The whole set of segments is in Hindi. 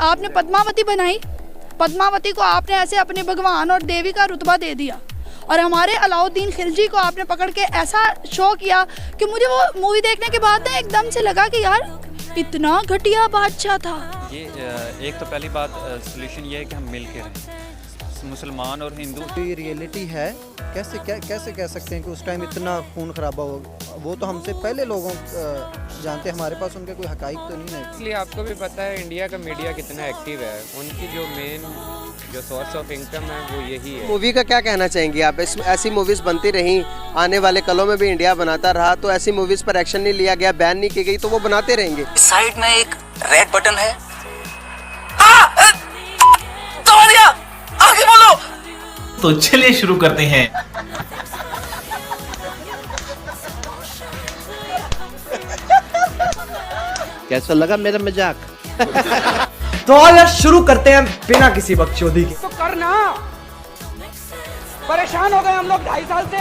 आपने पद्मावती बनाई, पद्मावती को आपने ऐसे अपने भगवान और देवी का रुतबा दे दिया, और हमारे अलाउद्दीन खिलजी को आपने पकड़ के ऐसा शो किया कि मुझे वो मूवी देखने के बाद ना एकदम से लगा कि यार इतना घटिया बादशाह था। ये एक तो पहली बात सोल्यूशन ये है कि हम मिल के रहें, मुसलमान और हिंदू। ये रियलिटी है, कैसे कह सकते हैं कि उस टाइम इतना खून खराबा हो, वो तो हमसे पहले लोगों जानते हैं, हमारे पास उनके कोई हकाइक तो नहीं है। इसलिए आपको भी पता है इंडिया का मीडिया कितना एक्टिव है, उनकी जो मेन जो सोर्स ऑफ इनकम है वो यही है। मूवी का क्या कहना चाहेंगे आप? ऐसी मूवीज बनती रहीं, आने वाले कलों में भी इंडिया बनाता रहा, तो ऐसी मूवीज पर एक्शन नहीं लिया गया, बैन नहीं की गई, तो वो बनाते रहेंगे। साइड में एक रेड बटन है, आगे बोलो। तो चलिए शुरू करते हैं। कैसा लगा मेरा मजाक? तो यार शुरू करते हैं बिना किसी बकचोदी के। तो करना, परेशान हो गए हम लोग 2.5 साल से।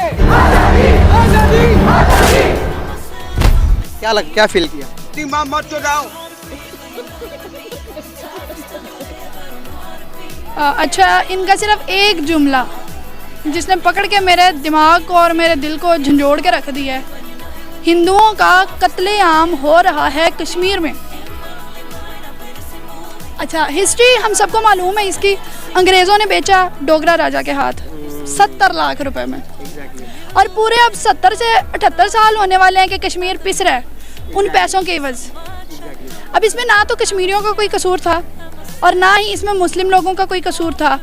क्या फील किया? दिमाग मत चुराओ। अच्छा, इनका सिर्फ एक जुमला जिसने पकड़ के मेरे दिमाग को और मेरे दिल को झंझोड़ के रख दिया है, हिंदुओं का कत्लेआम हो रहा है कश्मीर में। अच्छा, हिस्ट्री हम सबको मालूम है इसकी। अंग्रेज़ों ने बेचा डोगरा राजा के हाथ 70 लाख रुपए में, और पूरे अब 70 से 78 साल होने वाले हैं कि कश्मीर पिस रहा है उन पैसों के एवज। अब इसमें ना तो कश्मीरियों का कोई कसूर था और ना ही इसमें मुस्लिम लोगों का कोई कसूर था।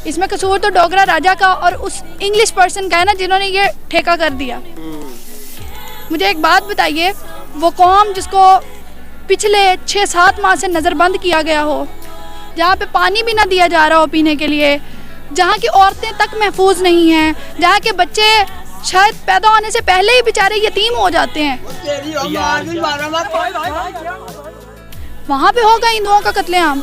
इसमें कसूर तो डोगरा राजा का और उस इंग्लिश पर्सन का है ना, जिन्होंने ये ठेका कर दिया। मुझे एक बात बताइए, वो कौम जिसको पिछले 6-7 माह से नज़रबंद किया गया हो, जहाँ पे पानी भी ना दिया जा रहा हो पीने के लिए, जहाँ की औरतें तक महफूज नहीं हैं, जहाँ के बच्चे शायद पैदा होने से पहले ही बेचारे यतीम हो जाते हैं, वहाँ पे होगा हिंदुओं का कत्लेआम।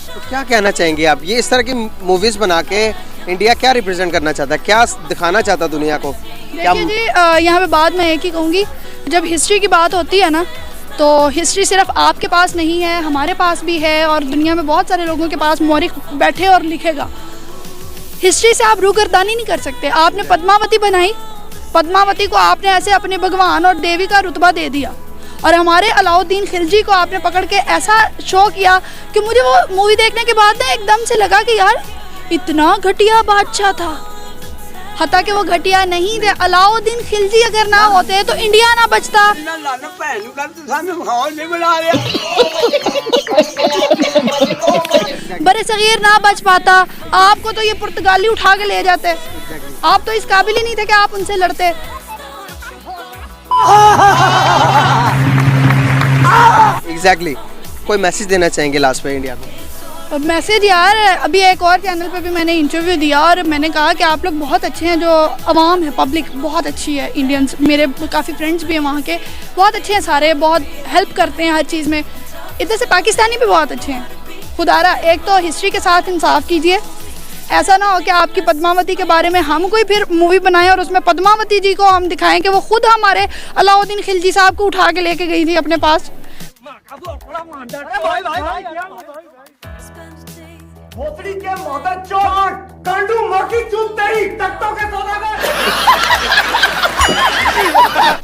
तो क्या कहना चाहेंगे आप? ये इस तरह की मूवीज बना के इंडिया क्या रिप्रेजेंट करना चाहता है, क्या दिखाना चाहता है दुनिया को? देखिए जी, यहाँ पे बात मैं एक ही कहूँगी, जब हिस्ट्री की बात होती है ना, तो हिस्ट्री सिर्फ आपके पास नहीं है, हमारे पास भी है, और दुनिया में बहुत सारे लोगों के पास मौरिख बैठे और लिखेगा। हिस्ट्री से आप रूगर्दानी नहीं कर सकते। आपने पद्मावती बनाई, पद्मावती को आपने ऐसे अपने भगवान और देवी का रुतबा दे दिया, और हमारे अलाउद्दीन खिलजी को आपने पकड़ के ऐसा शो किया कि मुझे वो मूवी देखने के बाद ना एकदम से लगा कि यार इतना घटिया बादशाह था। हता कि वो घटिया नहीं थे। अलाउद्दीन खिलजी अगर ना होते तो इंडिया ना बचता। बड़े सगीर ना बच पाता। आपको तो ये पुर्तगाली उठा के ले जाते। आप तो इस काबिल ही नहीं थे कि आप उनसे लड़ते। एग्जैक्टली। कोई मैसेज देना चाहेंगे लास्ट में इंडिया को? मैसेज यार, अभी एक और चैनल पे भी मैंने इंटरव्यू दिया और मैंने कहा कि आप लोग बहुत अच्छे हैं, जो आवाम है, पब्लिक बहुत अच्छी है, इंडियंस, मेरे काफ़ी फ्रेंड्स भी हैं वहाँ के, बहुत अच्छे हैं सारे, बहुत हेल्प करते हैं हर चीज़ में। इधर से पाकिस्तानी भी बहुत अच्छे हैं। खुदारा एक तो हिस्ट्री के साथ इंसाफ कीजिए, ऐसा ना हो कि आपकी पद्मावती के बारे में हम कोई फिर मूवी बनाएं और उसमें पद्मावती जी को हम दिखाएं कि वो खुद हमारे अलाउद्दीन खिलजी साहब को उठा के लेके गई थी अपने पास।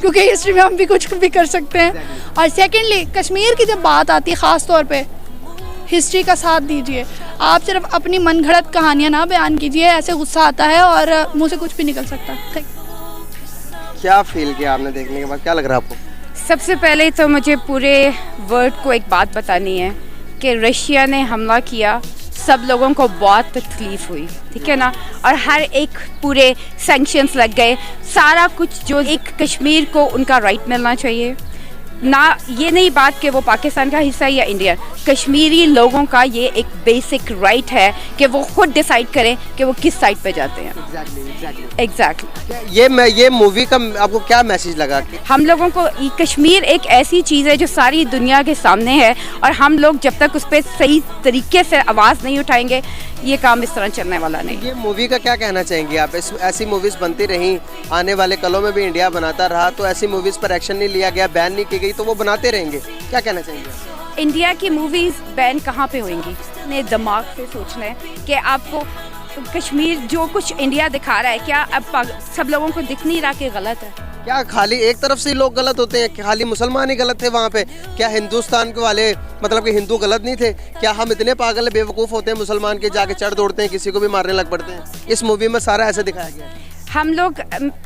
क्योंकि हिस्ट्री में हम भी कुछ भी कर सकते हैं। और सेकेंडली, कश्मीर की जब बात आती है ख़ास तौर पे, हिस्ट्री का साथ दीजिए। आप सिर्फ अपनी मनगढ़ंत कहानियाँ ना बयान कीजिए, ऐसे गुस्सा आता है और मुंह से कुछ भी निकल सकता है। क्या फील किया आपने देखने के बाद, क्या लग रहा है आपको? सबसे पहले तो मुझे पूरे वर्ल्ड को एक बात बतानी है कि रशिया ने हमला किया, सब लोगों को बहुत तकलीफ़ हुई, ठीक है ना, और हर एक पूरे सैंक्शंस लग गए, सारा कुछ जो एक कश्मीर को उनका राइट मिलना चाहिए ना। ये नहीं बात कि वो पाकिस्तान का हिस्सा है या इंडिया, कश्मीरी लोगों का ये एक बेसिक राइट है कि वो खुद डिसाइड करें कि वो किस साइड पे जाते हैं। एग्जैक्टली। ये मूवी का आपको क्या मैसेज लगा? कि हम लोगों को कश्मीर एक ऐसी चीज़ है जो सारी दुनिया के सामने है, और हम लोग जब तक उस पर सही तरीके से आवाज़ नहीं उठाएंगे, ये काम इस तरह चलने वाला नहीं। ये मूवी का क्या कहना चाहेंगे आप? ऐसी मूवीज़ बनती रहीं, आने वाले कलों में भी इंडिया बनाता रहा, तो ऐसी मूवीज़ पर एक्शन नहीं लिया गया, बैन नहीं की गई, तो वो बनाते रहेंगे, क्या कहना चाहेंगे? इंडिया की मूवीज़ बैन कहाँ पे होंगी? ने दिमाग से सोचना है कि आपको कश्मीर जो कुछ इंडिया दिखा रहा है, क्या अब सब लोगों को दिख नहीं रहा कि गलत है? क्या खाली एक तरफ से ही लोग गलत होते हैं? खाली मुसलमान ही गलत थे वहाँ पे? क्या हिंदुस्तान के वाले मतलब कि हिंदू गलत नहीं थे? क्या हम इतने पागल बेवकूफ़ होते हैं मुसलमान के, जाके चढ़ दौड़ते हैं, किसी को भी मारने लग पड़ते हैं? इस मूवी में सारा ऐसे दिखाया गया है। हम लोग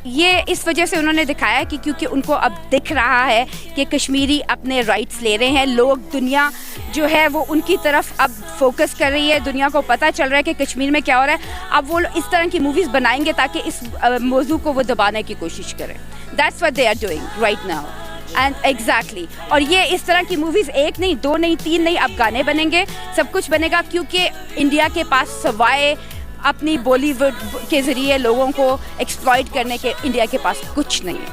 ये इस वजह से उन्होंने दिखाया कि क्योंकि उनको अब दिख रहा है कि कश्मीरी अपने राइट्स ले रहे हैं, लोग दुनिया जो है वो उनकी तरफ अब फोकस कर रही है, दुनिया को पता चल रहा है कि कश्मीर में क्या हो रहा है। अब वो इस तरह की मूवीज़ बनाएंगे ताकि इस मौजू को वो दबाने की कोशिश करें। That's what they are doing right now and exactly. और ये इस तरह की मूवीज़ 1 नहीं, 2 नहीं, 3 नहीं, अब गाने बनेंगे, सब कुछ बनेगा, क्योंकि इंडिया के पास सवाए अपनी बॉलीवुड के ज़रिए लोगों को एक्सप्लॉइट करने के इंडिया के पास कुछ नहीं है।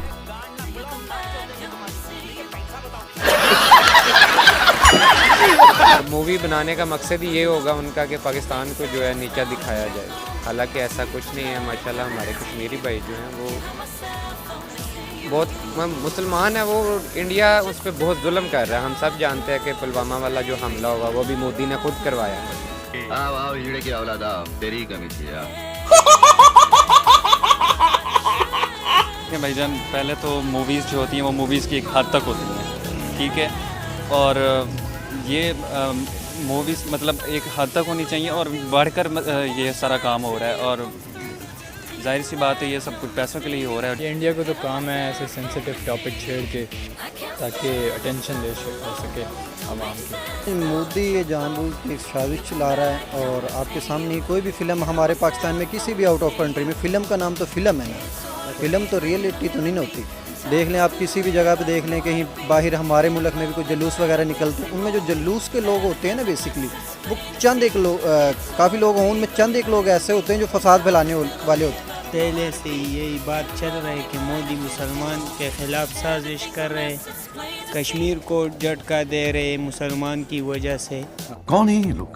मूवी बनाने का मकसद ही ये होगा उनका कि पाकिस्तान को जो है नीचा दिखाया जाए। हालांकि ऐसा कुछ नहीं है, माशाल्लाह हमारे कश्मीरी भाई जो हैं वो बहुत मुसलमान है, वो इंडिया उस पर बहुत जुल्म कर रहा है। हम सब जानते हैं कि पुलवामा वाला जो हमला हुआ वो भी मोदी ने खुद करवाया है। की औलादा तेरी कमी थी यार। भाईजान, पहले तो मूवीज़ जो होती हैं वो मूवीज़ की एक हद तक होती हैं, ठीक है, और ये मूवीज़ मतलब एक हद तक होनी चाहिए और बढ़कर ये सारा काम हो रहा है। और जाहिर सी बात है ये सब कुछ पैसों के लिए हो रहा है। ये इंडिया को तो काम है ऐसे सेंसिटिव टॉपिक छेड़ के ताकि अटेंशन ले सके आवाम की। मोदी ये जानबूझ के एक साजिश चला रहा है और आपके सामने कोई भी फिल्म हमारे पाकिस्तान में किसी भी आउट ऑफ कंट्री में फिल्म का नाम तो फिल्म है ना, फिल्म तो रियलिटी तो नहीं होती। देख लें आप किसी भी जगह पे देख लें, कहीं बाहर हमारे मुल्क में भी कोई जुलूस वगैरह निकलते हैं, उनमें जो जुलूस के लोग होते हैं ना बेसिकली वो चंद एक लोग काफ़ी लोग हों, उनमें चंद एक लोग ऐसे होते हैं जो फसाद फैलाने वाले होते हैं। पहले से यही बात चल रही है कि मोदी मुसलमान के ख़िलाफ़ साजिश कर रहे, कश्मीर को झटका दे रहे मुसलमान की वजह से। कौन है ये लोग?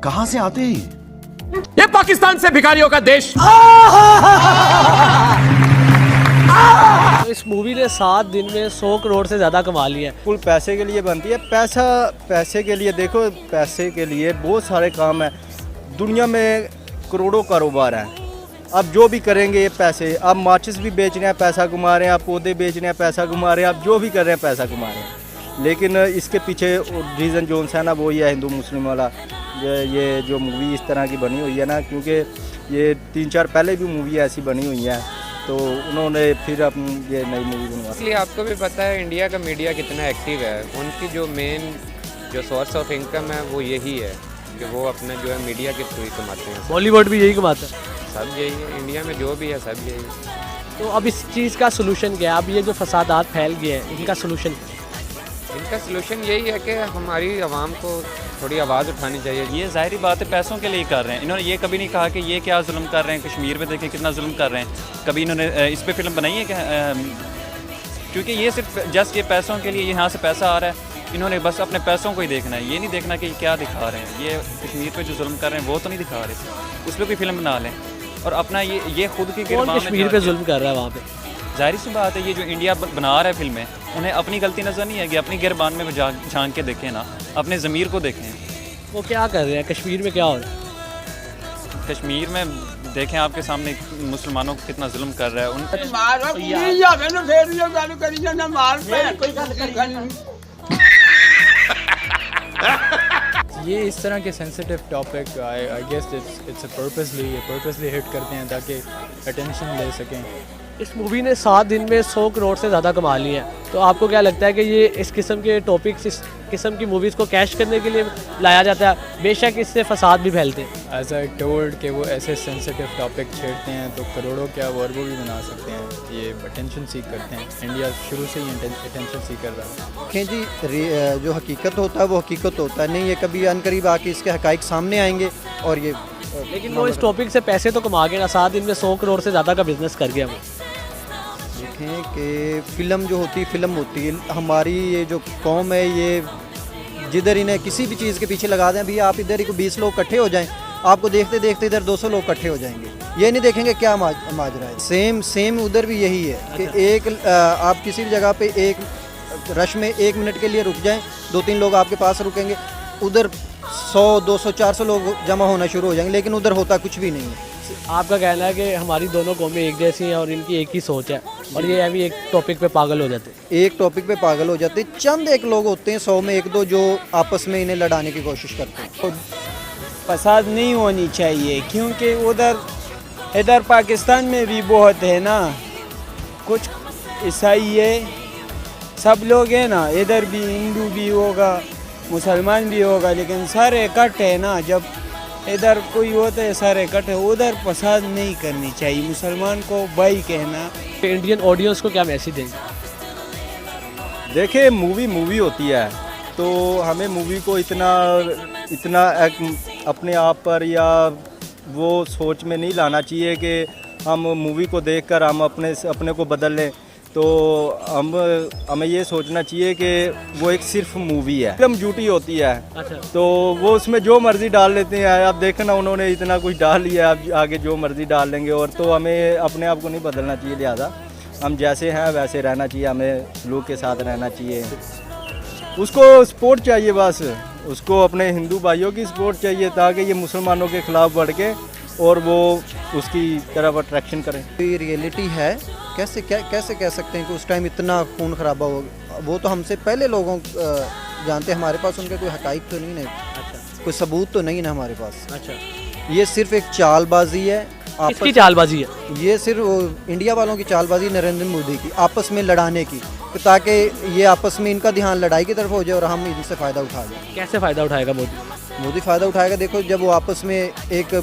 कहां से आते हैं? ये पाकिस्तान से भिखारियों का देश। इस मूवी ने 7 दिन में 100 करोड़ से ज़्यादा कमा लिया है। कुल पैसे के लिए बनती है, पैसे के लिए देखो, पैसे के लिए बहुत सारे काम है दुनिया में, करोड़ों कारोबार है। अब जो भी करेंगे ये पैसे, आप माचिस भी बेच रहे हैं पैसा कमा रहे हैं, आप पौधे बेच रहे हैं पैसा कमा रहे हैं, आप जो भी कर रहे हैं पैसा कमा रहे हैं। लेकिन इसके पीछे रीज़न जो है ना वो ये हिंदू मुस्लिम वाला, ये जो मूवी इस तरह की बनी हुई है ना, क्योंकि ये 3-4 पहले भी मूवी ऐसी बनी हुई है तो उन्होंने फिर अपनी ये नई मूवी बनवा। इसलिए आपको भी पता है इंडिया का मीडिया कितना एक्टिव है, उनकी जो मेन जो सोर्स ऑफ इनकम है वो यही है कि वो अपना जो है मीडिया के थ्रू ही कमाते हैं। बॉलीवुड भी यही कमाता है, सब यही है, इंडिया में जो भी है सब यही है। तो अब इस चीज़ का सलूशन क्या है? अब ये जो फसादात फैल गए हैं इनका सलूशन यही है कि हमारी आवाम को थोड़ी आवाज़ उठानी चाहिए। ये ज़ाहिरी बात है पैसों के लिए कर रहे हैं। इन्होंने ये कभी नहीं कहा कि ये क्या जुल्म कर रहे हैं कश्मीर पे, देखें कितना जुल्म कर रहे हैं। कभी इन्होंने इस पे फिल्म बनाई है क्या? क्योंकि ये सिर्फ जस्ट ये पैसों के लिए, यहाँ से पैसा आ रहा है, इन्होंने बस अपने पैसों को ही देखना है, ये नहीं देखना कि क्या दिखा रहे हैं। ये कश्मीर पे जो जुल्म कर रहे हैं वो तो नहीं दिखा रहे, उस पर कोई फिल्म बना लें और अपना ये खुद की कश्मीर पे जुल्म कर रहा है वहाँ पे। जाहिर सी बात है ये जो इंडिया बना रहा है फिल्में, उन्हें अपनी गलती नज़र नहीं है कि अपनी गिरबान में झांक के देखें ना, अपने ज़मीर को देखें। वो क्या कर रहे हैं कश्मीर में, क्या हो रहा है कश्मीर में? देखें आपके सामने मुसलमानों को कितना जुल्म कर रहा है। ये इस तरह के sensitive topic I guess it's purposely hit करते हैं ताकि अटेंशन ले सकें। इस मूवी ने 7 दिन में 100 करोड़ से ज़्यादा कमा लिया है। तो आपको क्या लगता है कि ये इस किस्म के टॉपिक्स, इस किस्म की मूवीज़ को कैश करने के लिए लाया जाता है? बेशक इससे फसाद भी फैलते हैं। एज आई टोल्ड कि वो ऐसे सेंसिटिव टॉपिक छेड़ते हैं तो करोड़ों क्या वो अरबों भी बना सकते हैं। ये अटेंशन सीख करते हैं, इंडिया शुरू से ही अटेंशन सीख कर रहा है। देखें जी, जो हकीकत होता है वो हकीकत होता है, नहीं ये कभी अनकरीब आके इसके हकाइक सामने आएंगे और ये लेकिन वो इस टॉपिक से पैसे तो कमा गए ना, 7 दिन में 100 करोड़ से ज़्यादा का बिजनेस कर गया वो। देखें कि फ़िल्म जो होती है फ़िल्म होती है, हमारी ये जो कौम है ये जिधर इन्हें किसी भी चीज़ के पीछे लगा दें, भैया आप इधर ही को 20 लोग इकट्ठे हो जाएं, आपको देखते देखते इधर 200 लोग इकट्ठे हो जाएंगे, ये नहीं देखेंगे क्या माजरा है। सेम उधर भी यही है कि एक आप किसी भी जगह पे एक रश में 1 मिनट के लिए रुक जाएं, 2-3 लोग आपके पास रुकेंगे, उधर 100, 200, 400 लोग जमा होना शुरू हो जाएंगे, लेकिन उधर होता कुछ भी नहीं है। आपका कहना है कि हमारी दोनों कौमें एक जैसी हैं और इनकी एक ही सोच है और ये अभी एक टॉपिक पे पागल हो जाते हैं। एक टॉपिक पे पागल हो जाते हैं, चंद एक लोग होते हैं 100 में 1-2 जो आपस में इन्हें लड़ाने की कोशिश करते हैं। फसाद नहीं होनी चाहिए क्योंकि इधर पाकिस्तान में भी बहुत है ना, कुछ ईसाई है, सब लोग हैं ना, इधर भी हिंदू भी होगा, मुसलमान भी होगा, लेकिन सारे इकट्ठे है ना। जब इधर कोई होता है सारे इकट्ठे, उधर फसाद नहीं करनी चाहिए, मुसलमान को भाई कहना। इंडियन ऑडियंस को क्या मैसेज देंगे? देखिए मूवी होती है, तो हमें मूवी को इतना अपने आप पर या वो सोच में नहीं लाना चाहिए कि हम मूवी को देखकर हम अपने को बदल लें। तो हमें ये सोचना चाहिए कि वो एक सिर्फ मूवी है, एकदम झूठी होती है। अच्छा। तो वो उसमें जो मर्ज़ी डाल लेते हैं। आप देखना उन्होंने इतना कुछ डाल लिया, आप आगे जो मर्ज़ी डाल लेंगे। और तो हमें अपने आप को नहीं बदलना चाहिए, लिहाजा हम जैसे हैं वैसे रहना चाहिए, हमें सलूक के साथ रहना चाहिए। उसको सपोर्ट चाहिए, बस उसको अपने हिंदू भाइयों की सपोर्ट चाहिए ताकि ये मुसलमानों के ख़िलाफ़ बढ़ के और वो उसकी तरफ अट्रैक्शन करें। ये रियलिटी है, कैसे कह सकते हैं कि उस टाइम इतना खून खराबा हो। वो तो हमसे पहले लोगों जानते, हमारे पास उनके कोई हकाइक तो नहीं है। अच्छा। कोई सबूत तो नहीं है हमारे पास। अच्छा। ये सिर्फ एक चालबाजी है। किसकी चालबाजी है? ये सिर्फ इंडिया वालों की चालबाजी, नरेंद्र मोदी की, आपस में लड़ाने की, ताकि ये आपस में इनका ध्यान लड़ाई की तरफ हो जाए और हम इनसे फ़ायदा उठा लें। कैसे फ़ायदा उठाएगा मोदी? मोदी फ़ायदा उठाएगा, देखो जब वो आपस में एक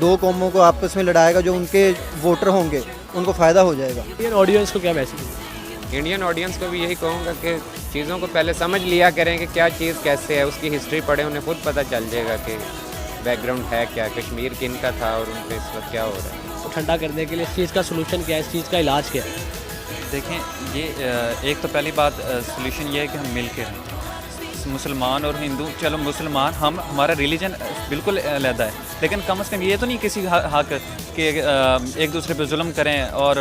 2 कौमों को आपस में लड़ाएगा, जो उनके वोटर होंगे उनको फ़ायदा हो जाएगा। इंडियन ऑडियंस को क्या मैसेज है? इंडियन ऑडियंस को भी यही कहूँगा कि चीज़ों को पहले समझ लिया करें कि क्या चीज़ कैसे है, उसकी हिस्ट्री पढ़ें, उन्हें खुद पता चल जाएगा कि बैकग्राउंड है क्या, कश्मीर किन का था और उन पर इस वक्त क्या हो रहा है। तो ठंडा करने के लिए इस चीज़ का सोल्यूशन क्या है, इस चीज़ का इलाज क्या है? देखें, ये एक तो पहली बात सोल्यूशन ये है कि हम मिल के रहें, मुसलमान और हिंदू। चलो मुसलमान हमारा रिलीजन बिल्कुल अलग है, लेकिन कम से कम ये तो नहीं किसी हक कि एक दूसरे पे जुल्म करें और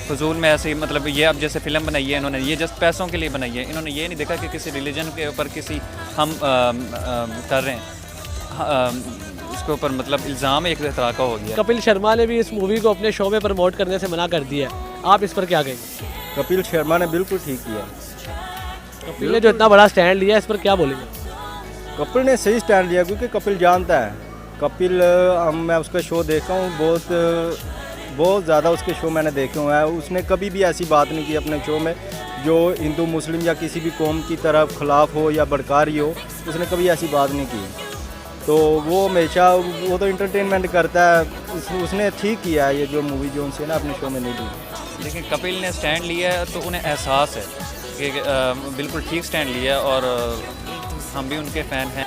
फजूल में ऐसे मतलब ये अब जैसे फ़िल्म बनाई है इन्होंने, ये जस्ट पैसों के लिए बनाई है। इन्होंने ये नहीं देखा कि किसी रिलीजन के ऊपर किसी हम कर रहे हैं, इसके ऊपर मतलब इल्ज़ाम एक तरह का हो गया। कपिल शर्मा ने भी इस मूवी को अपने शो में प्रमोट करने से मना कर दिया है, आप इस पर क्या कहेंगे? कपिल शर्मा ने बिल्कुल ठीक किया। कपिल ने जो इतना बड़ा स्टैंड लिया, इस पर क्या बोलेंगे? कपिल ने सही स्टैंड लिया क्योंकि कपिल जानता है। कपिल मैं उसका शो देखा हूँ, बहुत ज़्यादा उसके शो मैंने देखे हुए हैं। उसने कभी भी ऐसी बात नहीं की अपने शो में जो हिंदू मुस्लिम या किसी भी कौम की तरफ खिलाफ हो या भड़का रही हो, उसने कभी ऐसी बात नहीं की। तो वो हमेशा वो तो इंटरटेनमेंट करता है, उसने ठीक किया है ये जो मूवी जो उनसे ना अपने शो में नहीं दी। लेकिन कपिल ने स्टैंड लिया है तो उन्हें एहसास है कि बिल्कुल ठीक स्टैंड लिया और हम भी उनके फ़ैन हैं।